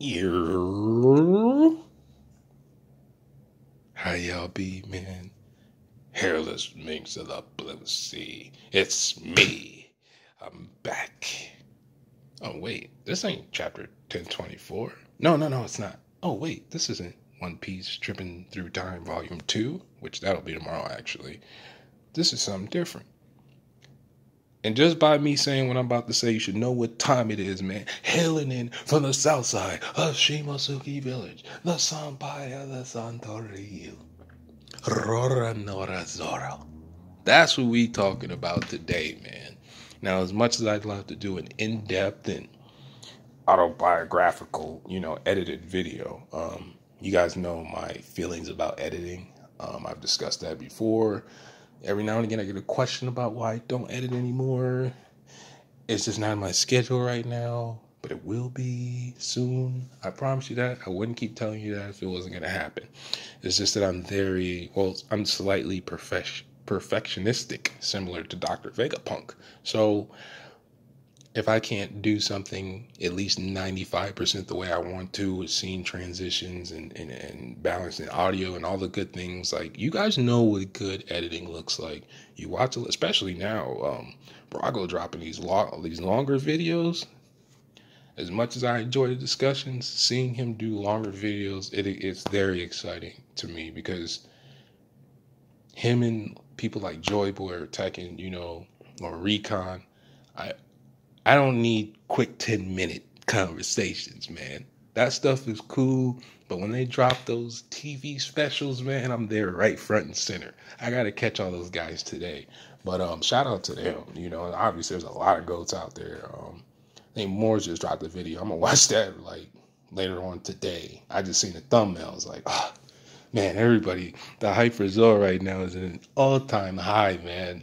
Ear. How y'all be, man? Hairless minx of the blue sea. It's me. I'm back. Oh, wait. This ain't chapter 1024. No, it's not. Oh, wait. This isn't One Piece Tripping Through Time Volume 2, which that'll be tomorrow, actually. This is something different. And just by me saying what I'm about to say, you should know what time it is, man. Hailing in from the south side of Shimosuke Village, the Senpai of the Santoryu, Roronoa Zoro. That's what we talking about today, man. Now, as much as I'd love to do an in-depth and autobiographical, edited video, you guys know my feelings about editing. I've discussed that before. Every now and again, I get a question about why I don't edit anymore. It's just not in my schedule right now, but it will be soon. I promise you that. I wouldn't keep telling you that if it wasn't going to happen. It's just that I'm slightly perfectionistic, similar to Dr. Vegapunk. So if I can't do something at least 95% the way I want to with scene transitions and balancing audio and all the good things, like, you guys know what good editing looks like. You watch it, especially now, Brago dropping these longer videos. As much as I enjoy the discussions, seeing him do longer videos, it's very exciting to me, because him and people like Joy Boy or Tekken, or Recon, I don't need quick 10-minute conversations, man. That stuff is cool, but when they drop those TV specials, man, I'm there right front and center. I got to catch all those guys today. But shout out to them. Obviously there's a lot of goats out there. I think Moore's just dropped a video. I'm going to watch that later on today. I just seen the thumbnails man, everybody, the hype for Zoro right now is at an all-time high, man.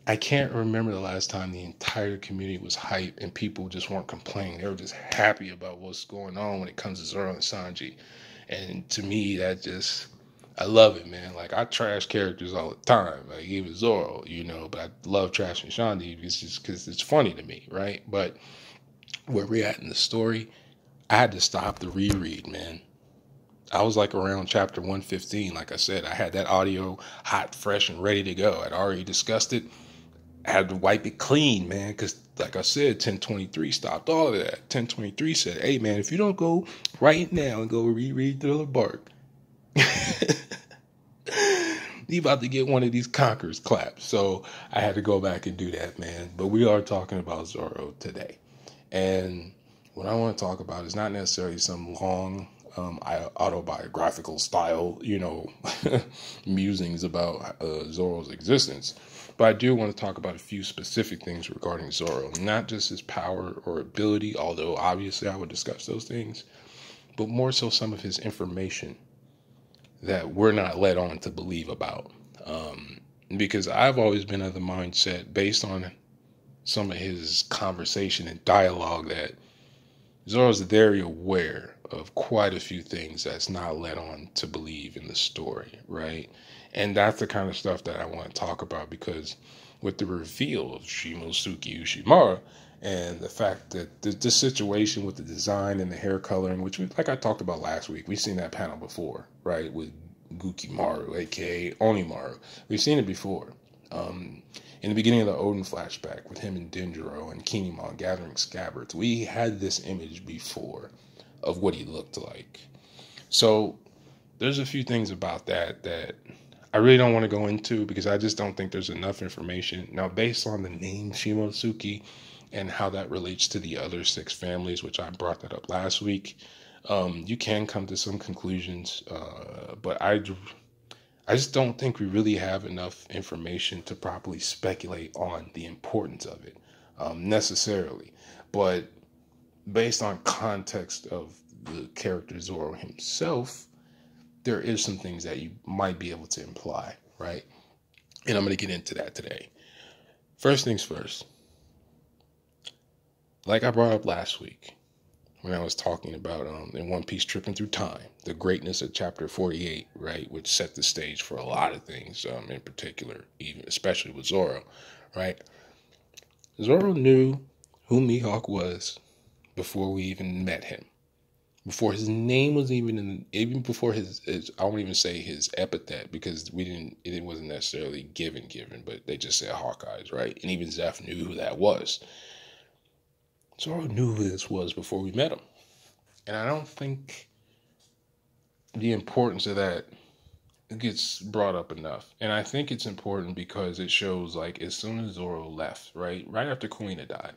I can't remember the last time the entire community was hyped and people just weren't complaining. They were just happy about what's going on when it comes to Zoro and Sanji. And to me, I love it, man. I trash characters all the time. Even Zoro, but I love trashing Sanji because it's funny to me, right? But where we're at in the story, I had to stop the reread, man. I was around chapter 115. Like I said, I had that audio hot, fresh, and ready to go. I'd already discussed it. I had to wipe it clean, man, because like I said, 1023 stopped all of that. 1023 said, hey, man, if you don't go right now and go reread Thriller Bark, you about to get one of these conquerors claps. So I had to go back and do that, man. But we are talking about Zoro today. And what I want to talk about is not necessarily some long autobiographical style, musings about Zoro's existence. But I do want to talk about a few specific things regarding Zoro, not just his power or ability, although obviously I would discuss those things, but more so some of his information that we're not led on to believe about. Because I've always been of the mindset, based on some of his conversation and dialogue, that Zoro's very aware of quite a few things that's not led on to believe in the story, right? And that's the kind of stuff that I want to talk about, because with the reveal of Shimosuke Ushimura and the fact that the situation with the design and the hair coloring, which like I talked about last week, we've seen that panel before, right? With Gukimaru, aka Onimaru. We've seen it before. In the beginning of the Odin flashback with him and Denjiro and Kinemon gathering scabbards, we had this image before of what he looked like. So there's a few things about that I really don't want to go into, because I just don't think there's enough information. Now, based on the name Shimosuke and how that relates to the other 6 families, which I brought that up last week, you can come to some conclusions, but I just don't think we really have enough information to properly speculate on the importance of it, necessarily. But based on context of the character Zoro himself, there is some things that you might be able to imply, right? And I'm going to get into that today. First things first, like I brought up last week when I was talking about in One Piece Tripping Through Time, the greatness of chapter 48, right, which set the stage for a lot of things, in particular, even especially with Zoro, right? Zoro knew who Mihawk was before we even met him, before his name was even before his, I won't even say his epithet, because it wasn't necessarily given, but they just said Hawkeyes, right? And even Zeph knew who that was. Zoro knew who this was before we met him. And I don't think the importance of that gets brought up enough. And I think it's important because it shows, like, as soon as Zoro left, right after Kuina died,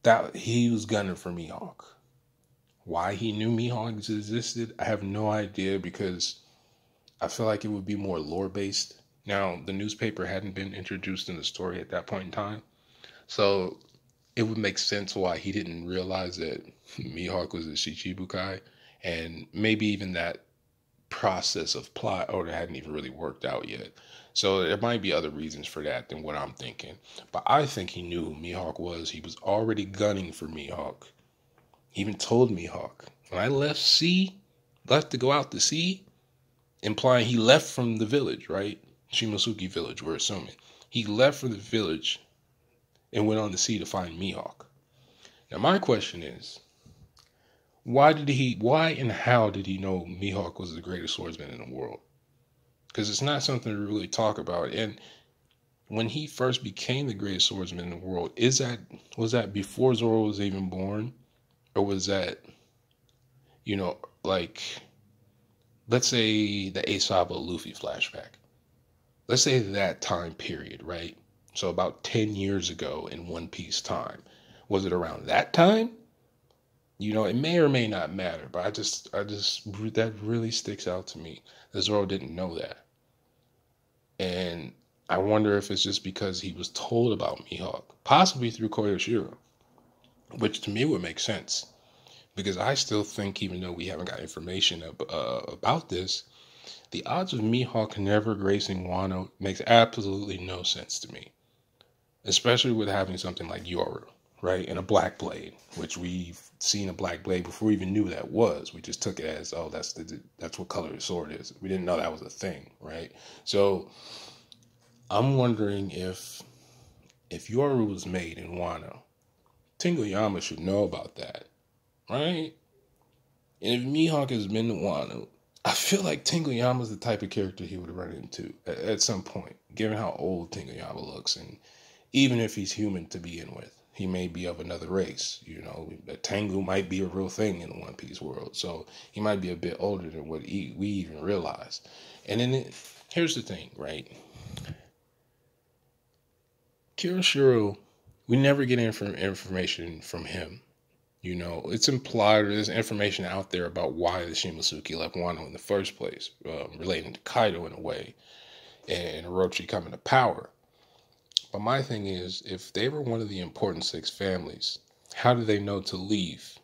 that he was gunning for Mihawk. Why he knew Mihawk existed, I have no idea, because I feel like it would be more lore-based. Now, the newspaper hadn't been introduced in the story at that point in time, so it would make sense why he didn't realize that Mihawk was a Shichibukai, and maybe even that process of plot or it hadn't even really worked out yet. So there might be other reasons for that than what I'm thinking. But I think he knew who Mihawk was. He was already gunning for Mihawk. He even told Mihawk, when I left to go out to sea, implying he left from the village, right? Shimosuke village, we're assuming. He left from the village and went on the sea to find Mihawk. Now my question is, why and how did he know Mihawk was the greatest swordsman in the world? Because it's not something to really talk about. And when he first became the greatest swordsman in the world, was that before Zoro was even born? Or was that, like, let's say the Aesop or Luffy flashback. Let's say that time period, right? So about 10 years ago in One Piece time. Was it around that time? It may or may not matter, but that really sticks out to me. That Zoro didn't know that. And I wonder if it's just because he was told about Mihawk, possibly through Koyoshiro, which to me would make sense. Because I still think, even though we haven't got information about this, the odds of Mihawk never gracing Wano makes absolutely no sense to me. Especially with having something like Yoru, right? And a black blade, which we've seen a black blade before we even knew that was. We just took it as, oh, that's what color his sword is. We didn't know that was a thing, right? So I'm wondering if Yoru was made in Wano, Tengoyama should know about that, right? And if Mihawk has been to Wano, I feel like Tengoyama's the type of character he would run into at some point, given how old Tengoyama looks, and even if he's human to begin with, he may be of another race. Tengu might be a real thing in the One Piece world, so he might be a bit older than what we even realize. And then here's the thing, right? Kiyoshiro, we never get information from him. It's implied, or there's information out there about why the Shimosuke left Wano in the first place, relating to Kaido in a way, and Orochi coming to power. But my thing is, if they were one of the important 6 families, how did they know to leave?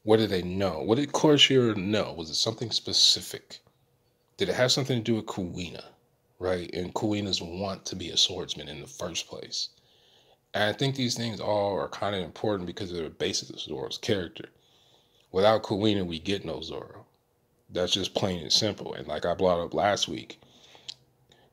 What did they know? What did Koyoshiro know? Was it something specific? Did it have something to do with Kuina, right? And Kuina's want to be a swordsman in the first place? And I think these things all are kind of important because of the basis of Zoro's character. Without Kuina, we get no Zoro. That's just plain and simple. And like I brought up last week,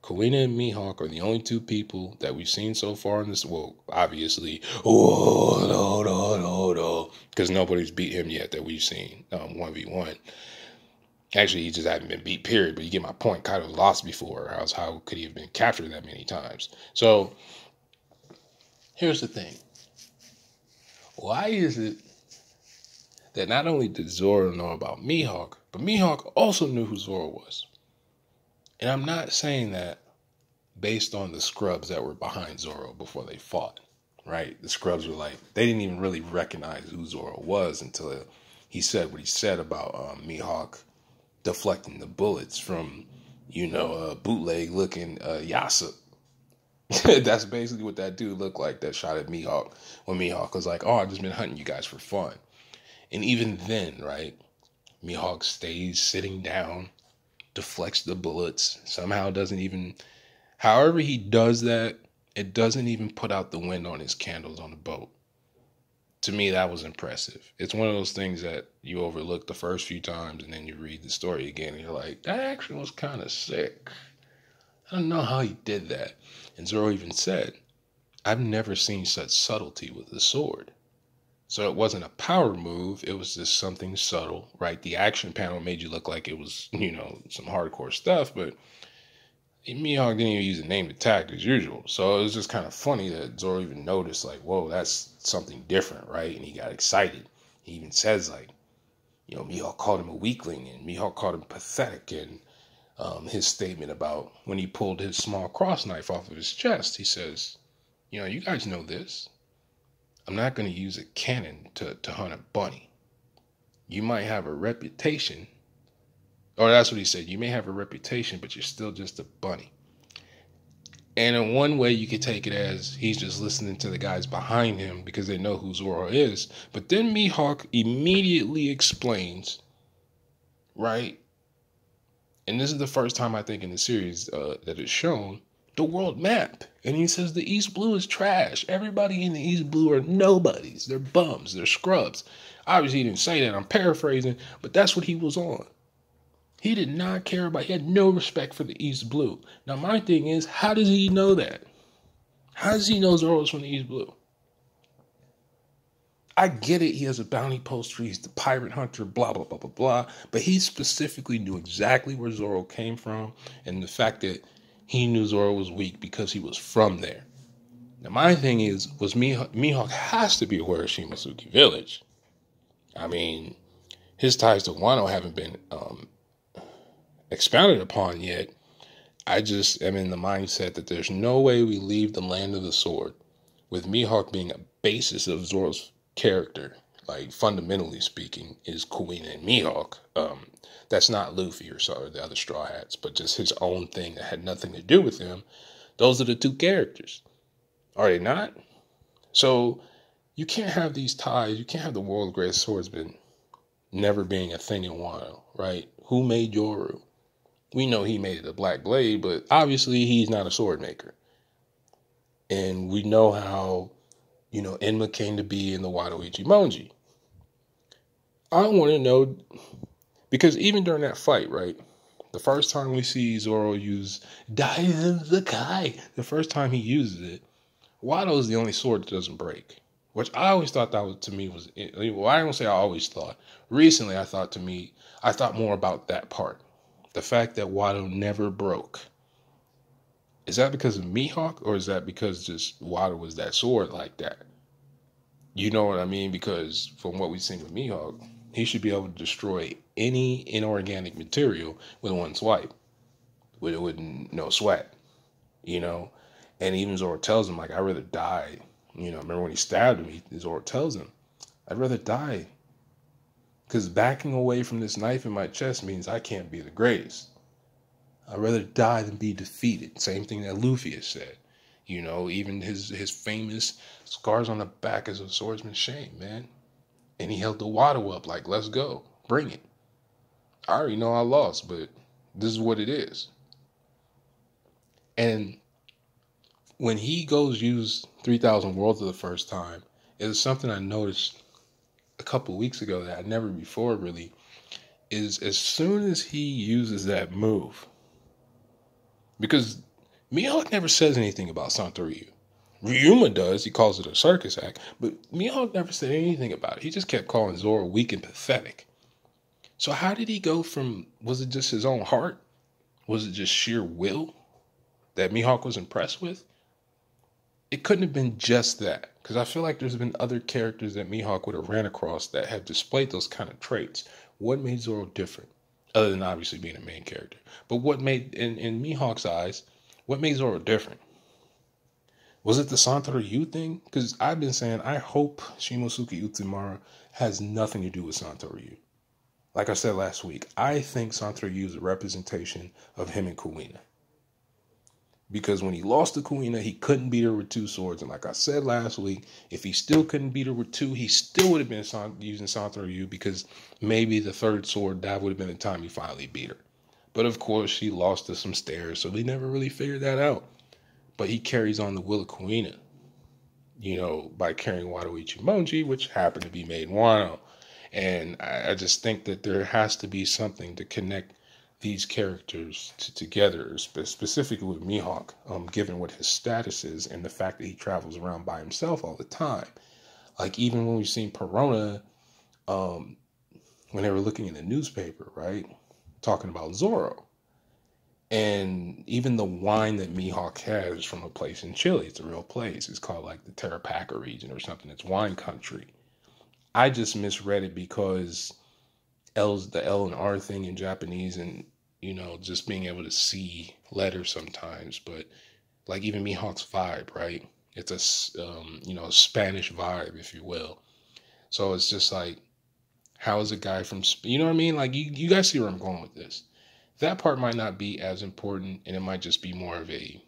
Kuina and Mihawk are the only 2 people that we've seen so far in this. Well, obviously, no, because nobody's beat him yet that we've seen 1v1. Actually, he just hasn't been beat, period. But you get my point. Kaido lost before. How could he have been captured that many times? So here's the thing. Why is it that not only did Zoro know about Mihawk, but Mihawk also knew who Zoro was? And I'm not saying that based on the scrubs that were behind Zoro before they fought, right? The scrubs were like, they didn't even really recognize who Zoro was until he said what he said about Mihawk deflecting the bullets from, bootleg looking Yasup. That's basically what that dude looked like that shot at Mihawk when Mihawk was like, oh, I've just been hunting you guys for fun. And even then, right, Mihawk stays sitting down, deflects the bullets, somehow doesn't even, however he does that, it doesn't even put out the wind on his candles on the boat. To me, that was impressive. It's one of those things that you overlook the first few times and then you read the story again and you're like, that action was kind of sick. I don't know how he did that. And Zoro even said, I've never seen such subtlety with the sword. So it wasn't a power move. It was just something subtle, right? The action panel made you look like it was, some hardcore stuff, but Mihawk didn't even use the name attack as usual. So it was just kind of funny that Zoro even noticed, like, whoa, that's something different, right? And he got excited. He even says, like, Mihawk called him a weakling, and Mihawk called him pathetic. And his statement about when he pulled his small cross knife off of his chest, he says, you guys know this. I'm not going to use a cannon to hunt a bunny. You might have a reputation. Or that's what he said. You may have a reputation, but you're still just a bunny. And in one way, you could take it as he's just listening to the guys behind him because they know who Zoro is. But then Mihawk immediately explains, right? And this is the first time I think in the series that it's shown the world map. And he says the East Blue is trash. Everybody in the East Blue are nobodies. They're bums. They're scrubs. Obviously, he didn't say that. I'm paraphrasing, but that's what he was on. He did not care about, he had no respect for the East Blue. Now, my thing is, how does he know that? How does he know Zoro's from the East Blue? I get it, he has a bounty poster, he's the pirate hunter, blah, blah, blah, blah, blah. But he specifically knew exactly where Zoro came from, and the fact that he knew Zoro was weak because he was from there. Now, my thing is, Mihawk has to be aware of Shimotsuki Village. I mean, his ties to Wano haven't been expounded upon yet. I just am in the mindset that there's no way we leave the land of the sword with Mihawk being a basis of Zoro's character, like fundamentally speaking, is Kuina and Mihawk. That's not Luffy or the other Straw Hats, but just his own thing that had nothing to do with him. Those are the two characters. Are they not? So you can't have these ties. You can't have the world's greatest swordsman never being a thing in Wano, right? Who made Yoru? We know he made the Black Blade, but obviously he's not a sword maker. And we know how, Enma came to be in the Wado Ichimonji. I want to know, because even during that fight, right, the first time we see Zoro use Daizen Zakai, the first time he uses it, Wado is the only sword that doesn't break. Which I always thought that was, to me, was, well, I don't say I always thought. Recently, I thought more about that part. The fact that Wado never broke. Is that because of Mihawk, or is that because just Wado was that sword like that? You know what I mean? Because from what we've seen with Mihawk, he should be able to destroy any inorganic material with one swipe. With no sweat. And even Zoro tells him, like, I'd rather die. Remember when he stabbed him, Zoro tells him, I'd rather die. Because backing away from this knife in my chest means I can't be the greatest. I'd rather die than be defeated. Same thing that Luffy has said. Even his famous scars on the back is a swordsman's shame, man. And he held the Wado up like, let's go. Bring it. I already know I lost, but this is what it is. And when he goes use 3,000 Worlds for the first time, it was something I noticed a couple weeks ago that I never before really, is as soon as he uses that move, because Mihawk never says anything about Santoryu. Ryuma does, he calls it a circus act, but Mihawk never said anything about it. He just kept calling Zoro weak and pathetic. So how did he go from, was it just his own heart? Was it just sheer will that Mihawk was impressed with? It couldn't have been just that, because I feel like there's been other characters that Mihawk would have ran across that have displayed those kind of traits. What made Zoro different? Other than obviously being a main character. But what made, in Mihawk's eyes, what made Zoro different? Was it the Santoryu thing? Because I've been saying, I hope Shimosuke Utsumara has nothing to do with Santoryu. Like I said last week, I think Santoryu is a representation of him and Kuina. Because when he lost to Kuina, he couldn't beat her with two swords. And like I said last week, if he still couldn't beat her with two, he still would have been using Santoryu, because maybe the third sword, that would have been the time he finally beat her. But of course, she lost to some stairs, so we never really figured that out. But he carries on the will of Kuina, by carrying Wado Ichimonji, which happened to be made in Wano. And I just think that there has to be something to connect these characters together, specifically with Mihawk, given what his status is and the fact that he travels around by himself all the time. Like even when we seen Perona, when they were looking in the newspaper, right, talking about Zoro. And even the wine that Mihawk has is from a place in Chile. It's a real place. It's called like the Tarapacá region or something. It's wine country. I just misread it because the L and R thing in Japanese, and just being able to see letters sometimes. But like even Mihawk's vibe, right? It's a Spanish vibe, if you will. So it's just like, how is a guy from, you know what I mean? Like you guys see where I'm going with this. That part might not be as important, and it might just be more of a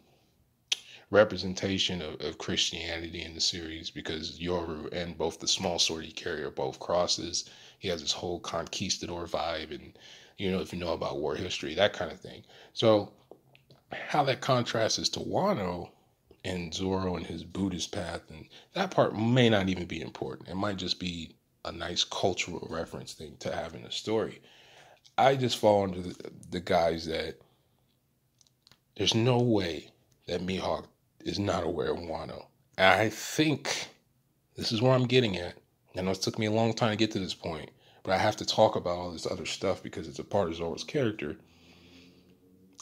representation of Christianity in the series, because Yoru and both the small sword he carries are both crosses. He has this whole conquistador vibe, and if you know about war history, that kind of thing. So how that contrasts to Wano and Zoro and his Buddhist path, and that part may not even be important. It might just be a nice cultural reference thing to have in a story. I just fall under the guys that there's no way that Mihawk is not aware of Wano. And I think this is where I'm getting at. I know it took me a long time to get to this point, but I have to talk about all this other stuff because it's a part of Zoro's character.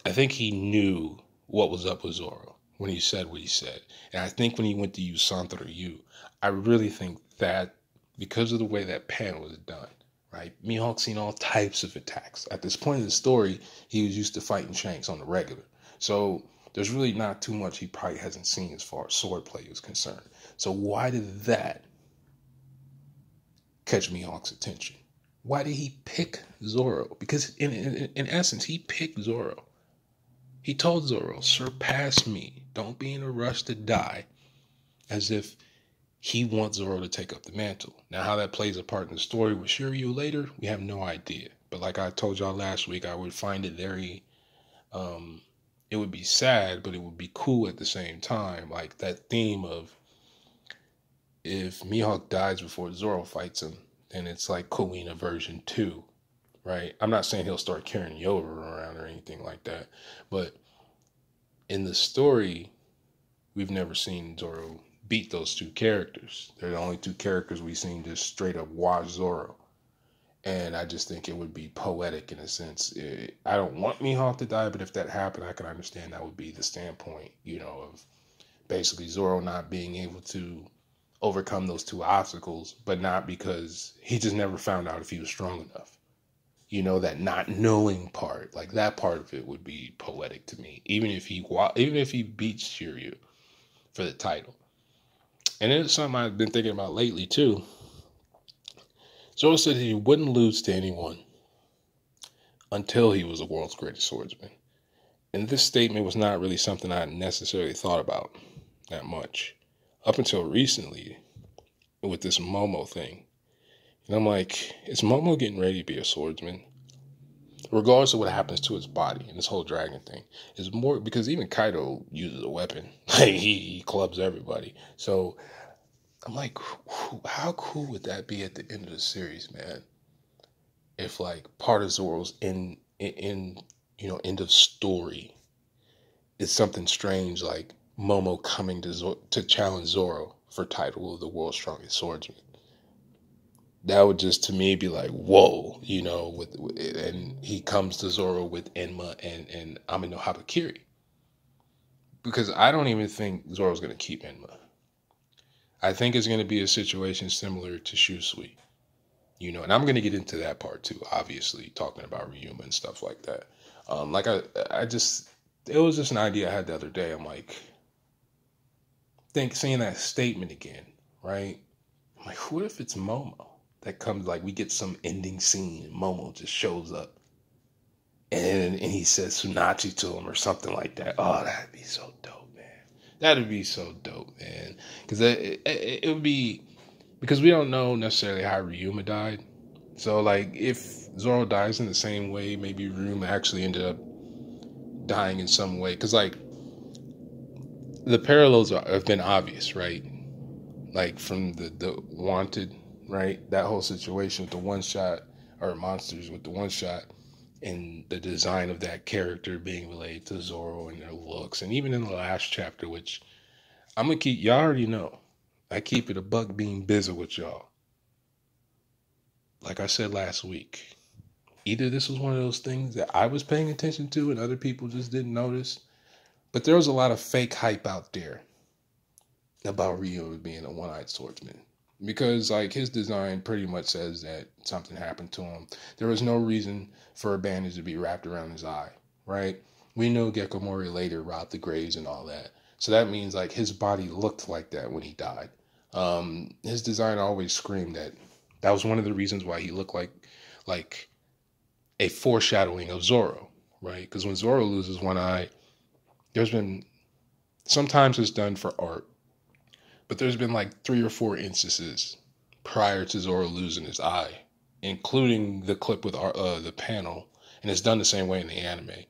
I think he knew what was up with Zoro when he said what he said. And I think when he went to use Santoryu, I really think that because of the way that pan was done, right? Mihawk's seen all types of attacks. At this point in the story, he was used to fighting Shanks on the regular. So there's really not too much he probably hasn't seen as far as swordplay is concerned. So why did that catch Mihawk's attention? Why did he pick Zoro? Because in essence, he picked Zoro. He told Zoro, surpass me. Don't be in a rush to die. As if he wants Zoro to take up the mantle. Now, how that plays a part in the story with Shiryu later, we have no idea. But like I told y'all last week, I would find it very, it would be sad, but it would be cool at the same time. Like that theme of, if Mihawk dies before Zoro fights him, then it's like Kuina version 2, right? I'm not saying he'll start carrying Yoru around or anything like that, but in the story, we've never seen Zoro beat those two characters. They're the only two characters we've seen just straight up wash Zoro. And I just think it would be poetic in a sense. I don't want Mihawk to die, but if that happened, I can understand that would be the standpoint, of basically Zoro not being able to overcome those two obstacles, but not because he just never found out if he was strong enough. That not knowing part, like that part of it would be poetic to me, even if he beats Shiryu for the title. And it's something I've been thinking about lately too. Zoro said he wouldn't lose to anyone until he was the world's greatest swordsman. And this statement was not really something I necessarily thought about that much up until recently with this Momo thing. And I'm like, is Momo getting ready to be a swordsman? Regardless of what happens to his body and this whole dragon thing, is more because even Kaido uses a weapon. Like he clubs everybody. So I'm like, how cool would that be at the end of the series, man? If like part of Zoro's end of story is something strange like Momo coming to challenge Zoro for title of the world's strongest swordsman. That would just to me be like, whoa, and he comes to Zoro with Enma and Ame no Habakiri. Because I don't even think Zoro's going to keep Enma. I think it's going to be a situation similar to Shusui. And I'm going to get into that part too, obviously, talking about Ryuma and stuff like that. It was just an idea I had the other day. I'm like, seeing that statement again, right? I'm like, what if it's Momo that comes, like we get some ending scene and Momo just shows up and he says Tsunachi to him or something like that. Oh, that'd be so dope, man. That'd be so dope, man. Because it would be, because we don't know necessarily how Ryuma died. So, like, if Zoro dies in the same way, maybe Ryuma actually ended up dying in some way. Because, like, the parallels have been obvious, right? Like, from the Wanted, right? That whole situation with the one-shot, or Monsters with the one-shot, and the design of that character being related to Zoro and their looks. And even in the last chapter, which I'm going to keep, y'all already know, I keep it a buck being busy with y'all. Like I said last week, either this was one of those things that I was paying attention to and other people just didn't notice, but there was a lot of fake hype out there about Ryu being a one-eyed swordsman. Because like his design pretty much says that something happened to him. There was no reason for a bandage to be wrapped around his eye, right? We know Gecko Mori later robbed the graves and all that. So that means like his body looked like that when he died. His design always screamed that that was one of the reasons why he looked like a foreshadowing of Zoro, right? Because when Zoro loses one eye, there's been sometimes it's done for art, but there's been like 3 or 4 instances prior to Zoro losing his eye, including the clip with the panel, and it's done the same way in the anime.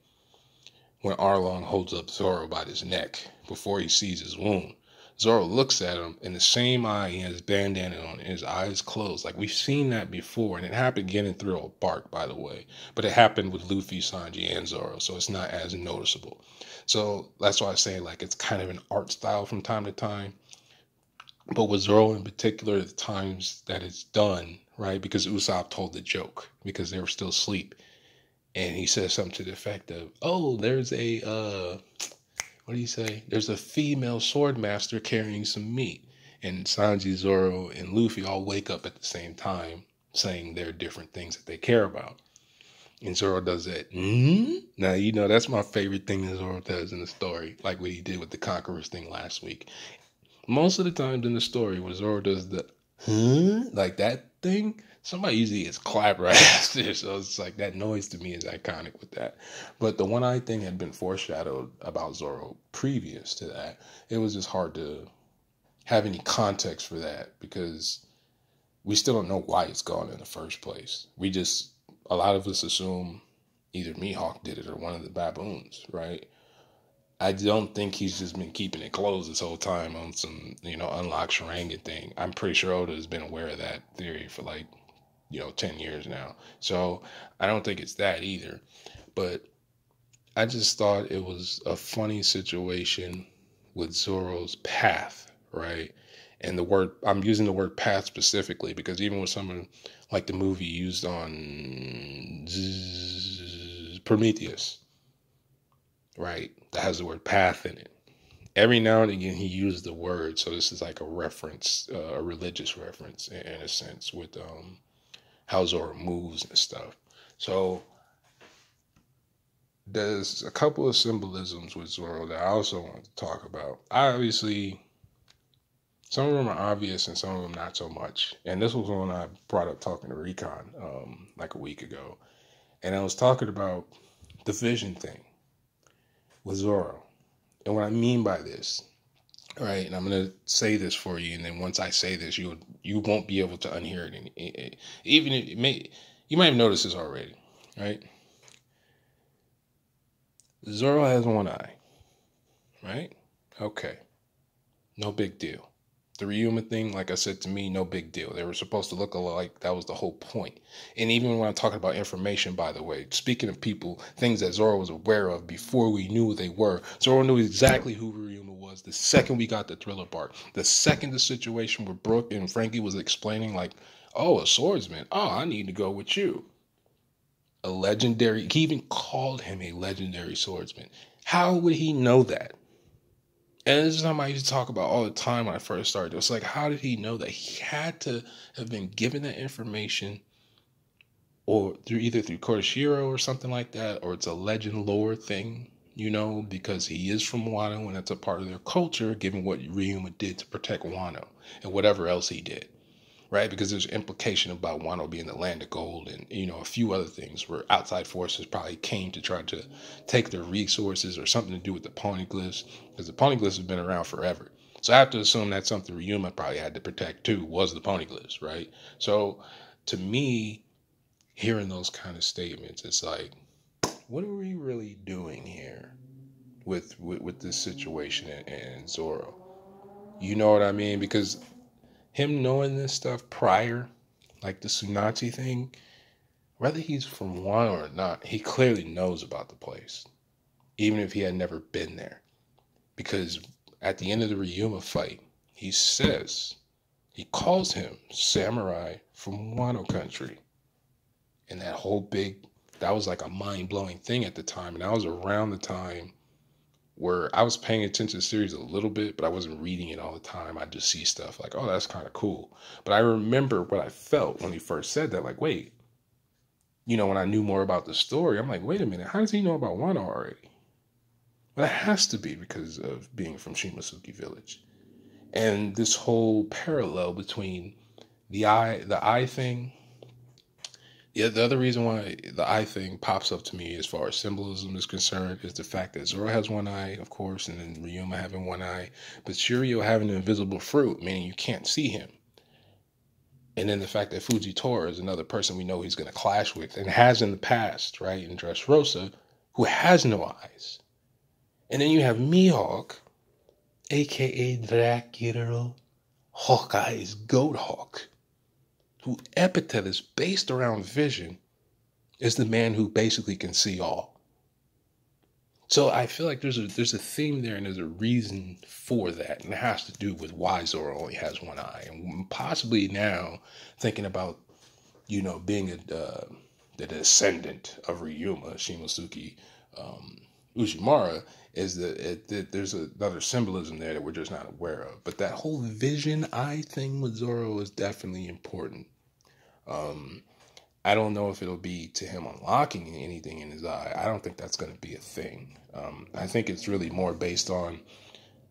When Arlong holds up Zoro by his neck before he sees his wound, Zoro looks at him in the same eye. He has bandana on, and his eyes closed. Like we've seen that before, and it happened again in Thriller Bark, by the way. But it happened with Luffy, Sanji, and Zoro, so it's not as noticeable. So that's why I say like it's kind of an art style from time to time. But with Zoro in particular, the times that it's done, right? Because Usopp told the joke because they were still asleep. And he says something to the effect of, oh, there's a, what do you say? There's a female sword master carrying some meat. And Sanji, Zoro, and Luffy all wake up at the same time saying there are different things that they care about. And Zoro does that. Now, you know, that's my favorite thing that Zoro does in the story, like what he did with the Conquerors thing last week. Most of the times in the story, when Zoro does the like that thing, somebody usually is clap right after. So it's like that noise to me is iconic with that. But the one eye thing had been foreshadowed about Zoro previous to that. It was just hard to have any context for that because we still don't know why it's gone in the first place. A lot of us assume either Mihawk did it or one of the baboons, right? I don't think he's just been keeping it closed this whole time on some, unlock Sharingan thing. I'm pretty sure Oda has been aware of that theory for 10 years now. So I don't think it's that either. But I just thought it was a funny situation with Zoro's path, right? And I'm using the word path specifically because even with someone like the movie used on Prometheus, right, that has the word path in it. Every now and again he used the word, so this is like a reference, a religious reference in a sense with how Zoro moves and stuff. So there's a couple of symbolisms with Zoro that I also want to talk about. Obviously, some of them are obvious and some of them not so much. And this was one I brought up talking to Recon like a week ago. And I was talking about the vision thing with Zoro. And what I mean by this, right, and I'm going to say this for you, and then once I say this, you won't be able to unhear it. You might have noticed this already, right? Zoro has one eye, right? Okay. No big deal. The Ryuma thing, like I said, to me, no big deal. They were supposed to look alike. That was the whole point. And even when I'm talking about information, by the way, speaking of people, things that Zoro was aware of before we knew who they were, Zoro knew exactly who Ryuma was the second we got the Thriller Bark. The second the situation where Brooke and Frankie was explaining like, oh, a swordsman. Oh, I need to go with you. A legendary, he even called him a legendary swordsman. How would he know that? And this is something I used to talk about all the time when I first started. It's like, how did he know that? He had to have been given that information or either through Kotoshiro or something like that, or it's a legend lore thing, because he is from Wano and that's a part of their culture, given what Ryuma did to protect Wano and whatever else he did. Right? Because there's implication about Wano being the land of gold and, a few other things where outside forces probably came to try to take their resources or something to do with the poneglyphs, because the poneglyphs have been around forever. So I have to assume that's something Ryuma probably had to protect too, was the poneglyphs, right? So to me, hearing those kind of statements, it's like, what are we really doing here with this situation and Zoro? You know what I mean? Because him knowing this stuff prior, like the Tsunade thing, whether he's from Wano or not, he clearly knows about the place, even if he had never been there. Because at the end of the Ryuma fight, he says, he calls him samurai from Wano country. And that was like a mind-blowing thing at the time. And that was around the time where I was paying attention to the series a little bit, but I wasn't reading it all the time. I just see stuff like, oh, that's kind of cool. But I remember what I felt when he first said that, like, wait, when I knew more about the story, I'm like, wait a minute, how does he know about Wano already? Well, that has to be because of being from Shimasuki Village. And this whole parallel between the eye thing. Yeah, the other reason why the eye thing pops up to me as far as symbolism is concerned is the fact that Zoro has one eye, of course, and then Ryuma having one eye, but Shiryu having an invisible fruit, meaning you can't see him. And then the fact that Fujitora is another person we know he's going to clash with and has in the past, right, in Dressrosa, who has no eyes. And then you have Mihawk, a.k.a. Dracula, Hawkeye's Goat Hawk, who epithet is based around vision, is the man who basically can see all. So I feel like there's a theme there and there's a reason for that. And it has to do with why Zoro only has one eye. And possibly now thinking about, being the descendant of Ryuma, Shimasuke, Ushimara, is that there's another symbolism there that we're just not aware of. But that whole vision eye thing with Zoro is definitely important. I don't know if it'll be to him unlocking anything in his eye. I don't think that's going to be a thing. I think it's really more based on,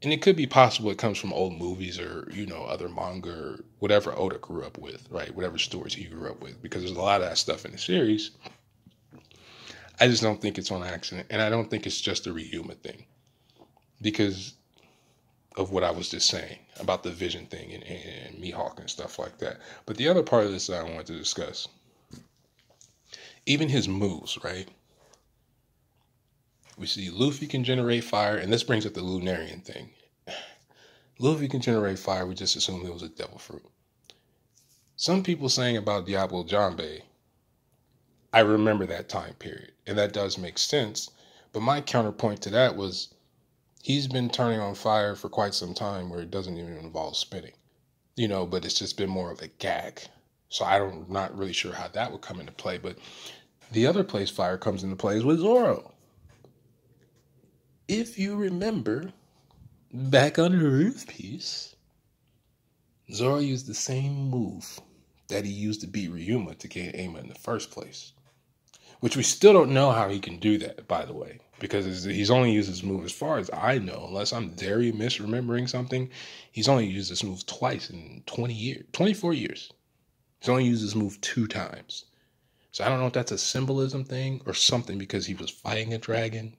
and it could be possible it comes from old movies or, other manga or whatever Oda grew up with, right? Whatever stories he grew up with, because there's a lot of that stuff in the series. I just don't think it's on accident. And I don't think it's just a Ryuma thing because of what I was just saying about the vision thing and Mihawk and stuff like that. But the other part of this that I wanted to discuss, even his moves, right? We see Luffy can generate fire, and this brings up the Lunarian thing. Luffy can generate fire, we just assumed it was a devil fruit. Some people saying about Diablo Jambe, I remember that time period, and that does make sense. But my counterpoint to that was, he's been turning on fire for quite some time where it doesn't even involve spinning, but it's just been more of a gag. So I'm not really sure how that would come into play. But the other place fire comes into play is with Zoro. If you remember, back on the Roof piece, Zoro used the same move that he used to beat Ryuma to get Ama in the first place. Which we still don't know how he can do that, by the way. Because he's only used this move, as far as I know, unless I'm very misremembering something, he's only used this move twice in 24 years. He's only used this move 2 times. So I don't know if that's a symbolism thing or something because he was fighting a dragon.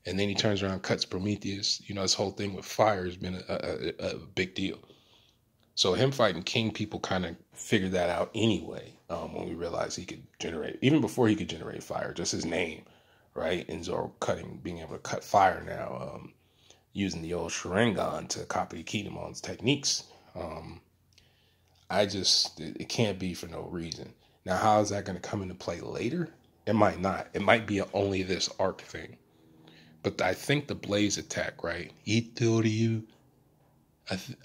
And then he turns around and cuts Prometheus. This whole thing with fire has been a big deal. So him fighting king people kind of figured that out anyway when we realized he could generate, even before he could generate fire, just his name, right? And Zoro being able to cut fire now, using the old Sharingan to copy Kinemon's techniques. It can't be for no reason. Now, how is that going to come into play later? It might not. It might be only this arc thing. But I think the blaze attack, right? Itoryu.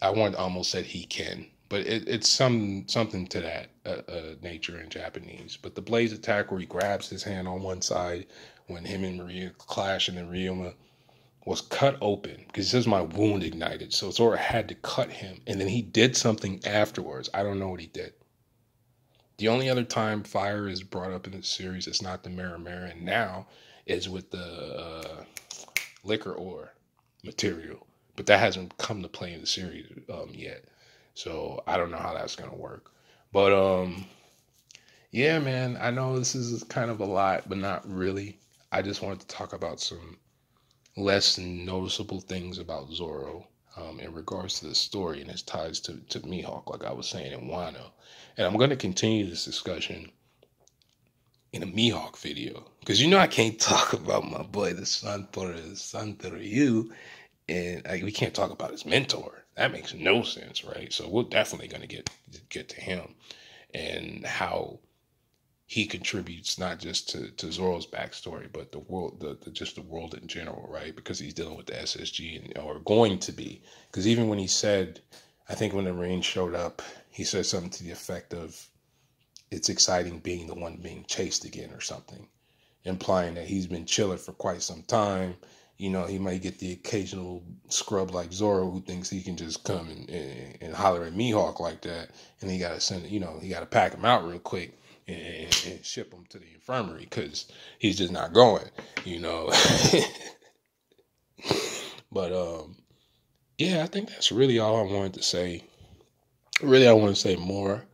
I want to almost said he can, but it's something to that nature in Japanese. But the blaze attack where he grabs his hand on one side when him and Maria clash and then Ryuma was cut open because he says my wound ignited. So Zoro had to cut him, and then he did something afterwards. I don't know what he did. The only other time fire is brought up in the series, it's not the Mera and now is with the liquor ore material. But that hasn't come to play in the series yet. So I don't know how that's going to work. But yeah, man, I know this is kind of a lot, but not really. I just wanted to talk about some less noticeable things about Zoro in regards to the story and its ties to Mihawk, like I was saying in Wano. And I'm going to continue this discussion in a Mihawk video. Because I can't talk about my boy, the Santoryu, and we can't talk about his mentor. That makes no sense, right? So we're definitely going to get to him and how he contributes not just to Zoro's backstory, but the world, just the world in general, right? Because he's dealing with the SSG, or going to be. Because even when he said, I think when the Marines showed up, he said something to the effect of, it's exciting being the one being chased again or something, implying that he's been chilling for quite some time. You know, he might get the occasional scrub like Zoro who thinks he can just come and holler at Mihawk like that. And he got to send, he got to pack him out real quick and ship him to the infirmary because he's just not going, But, yeah, I think that's really all I wanted to say. Really, I want to say more,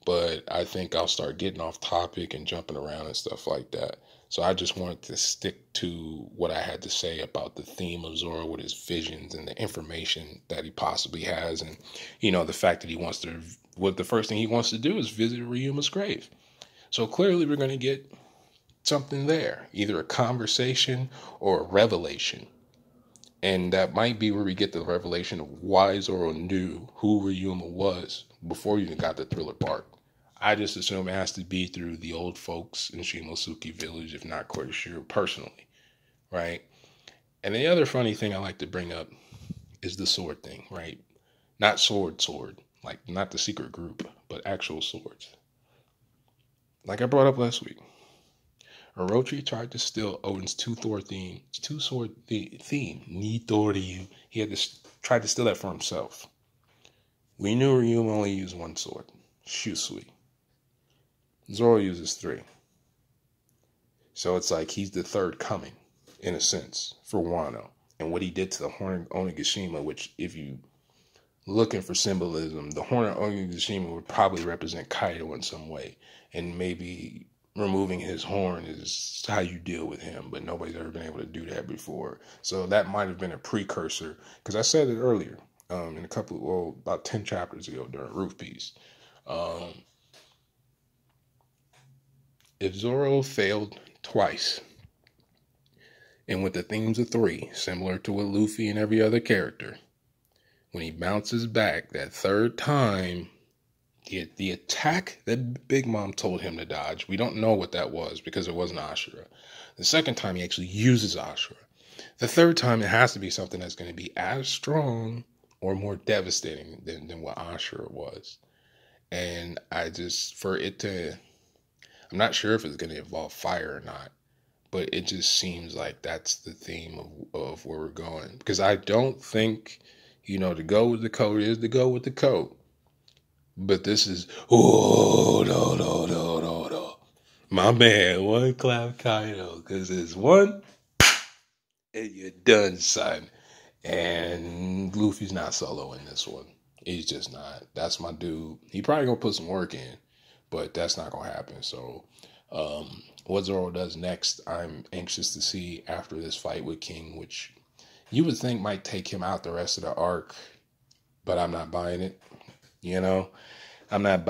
but I think I'll start getting off topic and jumping around and stuff like that. So I just wanted to stick to what I had to say about the theme of Zoro with his visions and the information that he possibly has. And, the fact that the first thing he wants to do is visit Ryuma's grave. So clearly we're going to get something there, either a conversation or a revelation. And that might be where we get the revelation of why Zoro knew who Ryuma was before we even got the thriller part. I just assume it has to be through the old folks in Shimosuke Village, if not quite sure personally, right? And the other funny thing I like to bring up is the sword thing, right? Not sword, like not the secret group, but actual swords. Like I brought up last week, Orochi tried to steal Odin's two-sword theme, Nitoryu. He had tried to steal that for himself. We knew Ryuma only used one sword, Shusui. Zoro uses 3. So it's like he's the third coming, in a sense, for Wano. And what he did to the Horn Onigashima, which if you looking for symbolism, the Horn Onigashima would probably represent Kaido in some way. And maybe removing his horn is how you deal with him, but nobody's ever been able to do that before. So that might have been a precursor, because I said it earlier, in about 10 chapters ago during Roof Piece. If Zoro failed twice, and with the themes of 3, similar to what Luffy and every other character, when he bounces back that third time, the attack that Big Mom told him to dodge, we don't know what that was because it wasn't Ashura. The second time he actually uses Ashura. The third time it has to be something that's going to be as strong or more devastating than what Ashura was. And I'm not sure if it's going to involve fire or not, but it just seems like that's the theme of where we're going. Because I don't think, to go with the code is to go with the code. But this is, no. My man, one clap Kaido. Because it's one, and you're done, son. And Luffy's not solo in this one. He's just not. That's my dude. He probably going to put some work in, but that's not going to happen. So, what Zoro does next, I'm anxious to see after this fight with King, which you would think might take him out the rest of the arc, but I'm not buying it. I'm not